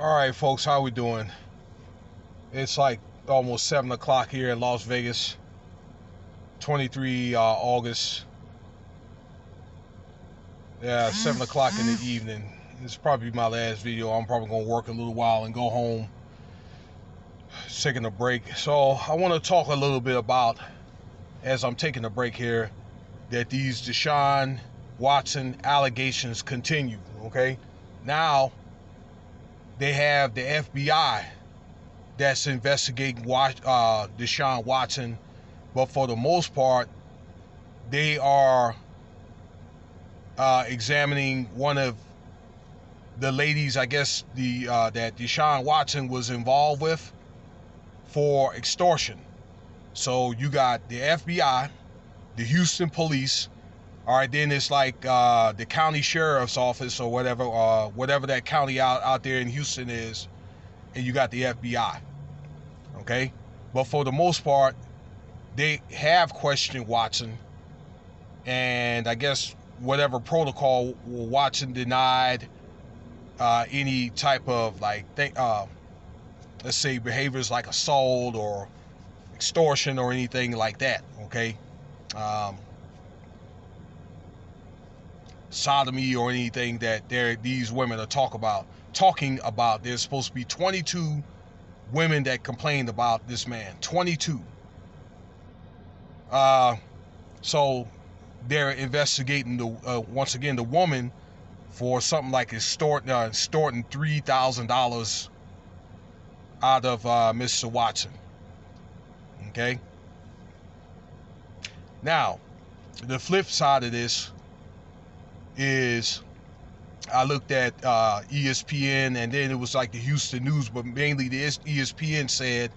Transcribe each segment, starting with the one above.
All right, folks, how we doing? It's like almost 7 o'clock here in Las Vegas, 23 August. Yeah, 7 o'clock in the evening. This is probably my last video. I'm probably going to work a little while and go home, taking a break. So I want to talk a little bit about, as I'm taking a break here, that these Deshaun Watson allegations continue, okay? Now, they have the FBI that's investigating Deshaun Watson, but for the most part, they are examining one of the ladies, I guess, that Deshaun Watson was involved with for extortion. So you got the FBI, the Houston police, all right, then it's like the county sheriff's office or whatever that county out there in Houston is, and you got the FBI, okay? But for the most part, they have questioned Watson, and I guess whatever protocol, Watson denied any type of let's say behaviors like assault or extortion or anything like that, okay? Sodomy or anything that these women are talking about. There's supposed to be 22 women that complained about this man. 22. So they're investigating once again the woman for something like extorting $3,000 out of Mr. Watson. Okay. Now, the flip side of this is I looked at ESPN, and then it was like the Houston News, but mainly the ESPN said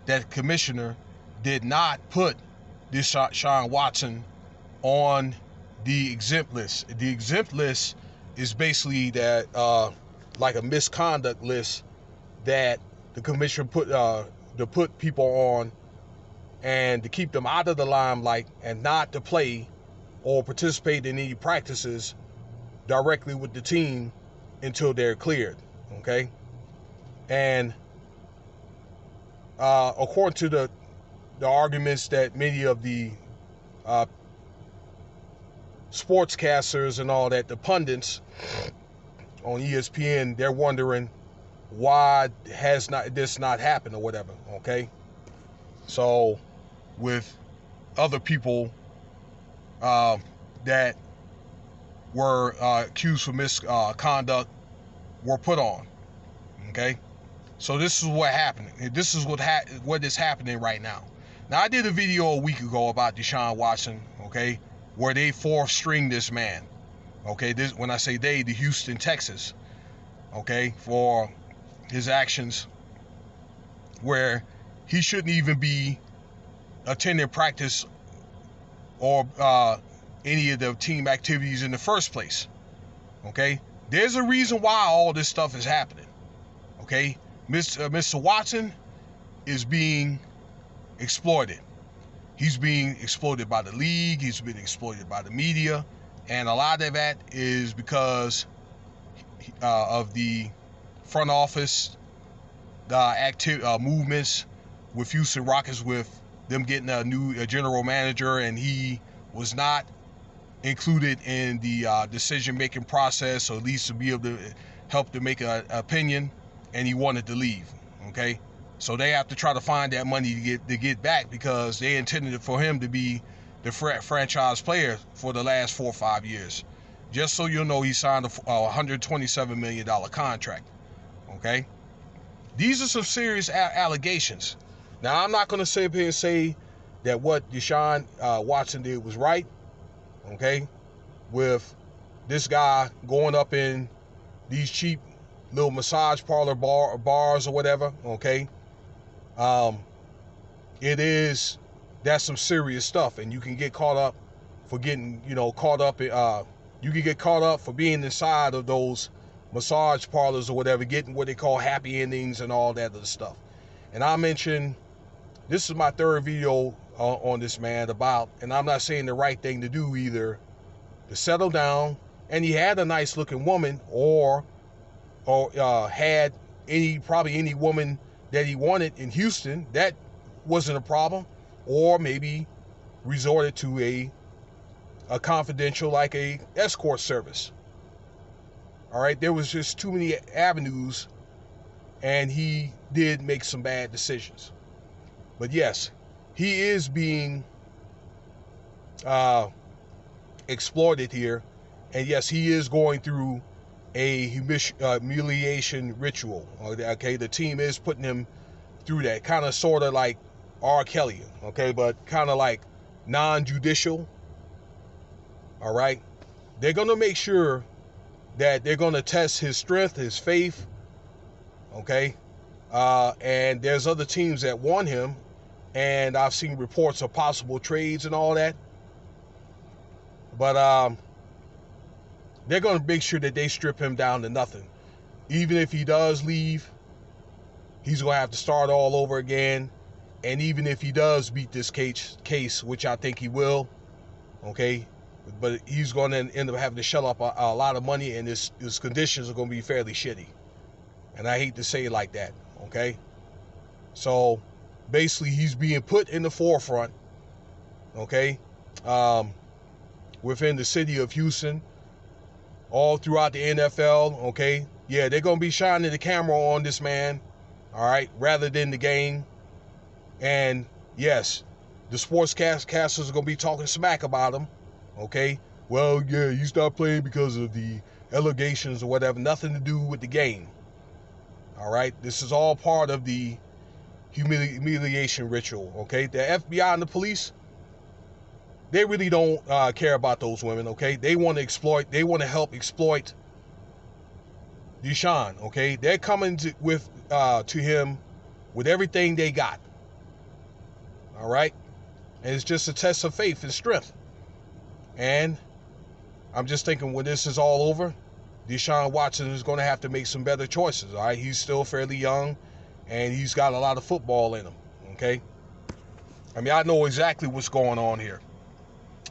that the commissioner did not put this Deshaun Watson on the exempt list. The exempt list is basically that like a misconduct list that the commissioner put to put people on and to keep them out of the limelight and not to play or participate in any practices directly with the team until they're cleared, okay? And according to the arguments that many of the sportscasters and all that, the pundits on ESPN, they're wondering why has this not happened or whatever, okay? So with other people that were accused of misconduct were put on, okay? So this is what happened. This is what is happening right now. Now, I did a video a week ago about Deshaun Watson, okay, where they fourth-string this man, okay? This, when I say they, the Houston, Texas, okay, for his actions where he shouldn't even be attending practice or any of the team activities in the first place, okay? There's a reason why all this stuff is happening, okay? Mr. Watson is being exploited. He's being exploited by the league. He's been exploited by the media. And a lot of that is because of the front office, the movements with Houston Rockets, with them getting a new general manager, and he was not included in the decision-making process, or at least to be able to help to make an opinion, and he wanted to leave, okay? So they have to try to find that money to get back, because they intended for him to be the franchise player for the last 4 or 5 years. Just so you know, he signed a $127 million contract, okay? These are some serious allegations. Now, I'm not going to sit here and say that what Deshaun Watson did was right, okay, with this guy going up in these cheap little massage parlor bars or whatever, okay? That's some serious stuff, and you can get caught up for getting, caught up in, you can get caught up for being inside of those massage parlors or whatever, getting what they call happy endings and all that other stuff. And I mentioned, this is my third video on this man about, and I'm not saying the right thing to do either, to settle down, and he had a nice looking woman, or had probably any woman that he wanted in Houston, that wasn't a problem. Or maybe resorted to a confidential, like a escort service. All right, there was just too many avenues, and he did make some bad decisions. But yes, he is being exploited here, and yes, he is going through a humiliation ritual. Okay, the team is putting him through that, kind of sort of like R. Kelly, okay, but kind of like non-judicial. All right, they're going to make sure that they're going to test his strength, his faith, okay, and there's other teams that want him, and I've seen reports of possible trades and all that, but they're going to make sure that they strip him down to nothing. Even if he does leave, he's going to have to start all over again. And even if he does beat this case, which I think he will, okay, but he's going to end up having to shell up a lot of money, and his conditions are going to be fairly shitty. And I hate to say it like that, okay? So basically, he's being put in the forefront, okay, within the city of Houston, all throughout the NFL, okay? Yeah, they're going to be shining the camera on this man, all right, rather than the game. And yes, the sportscasters are going to be talking smack about him, okay? Well, yeah, you stopped playing because of the allegations or whatever, nothing to do with the game, all right? This is all part of the humiliation ritual, okay? The FBI and the police, they really don't care about those women, okay? They want to help exploit Deshaun, okay? They're coming to him with everything they got, all right? And it's just a test of faith and strength. And I'm just thinking, when this is all over, Deshaun Watson is going to have to make some better choices, all right? He's still fairly young, and he's got a lot of football in him, okay? I mean, I know exactly what's going on here.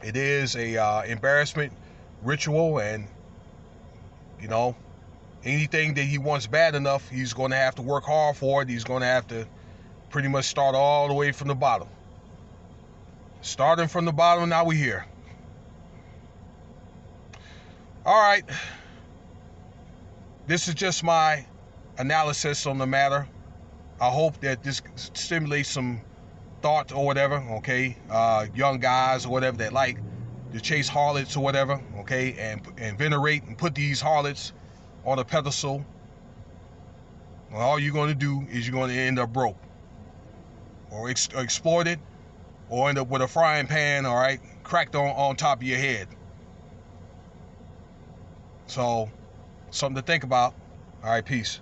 It is a embarrassment ritual, and, you know, anything that he wants bad enough, he's going to have to work hard for it. He's going to have to pretty much start all the way from the bottom. Starting from the bottom, now we're here. All right. This is just my analysis on the matter. I hope that this stimulates some thought or whatever, okay? Young guys or whatever that like to chase harlots or whatever, okay? And venerate and put these harlots on a pedestal. Well, all you're going to do is you're going to end up broke, or exploited, or end up with a frying pan, all right, cracked on top of your head. So, something to think about. All right, peace.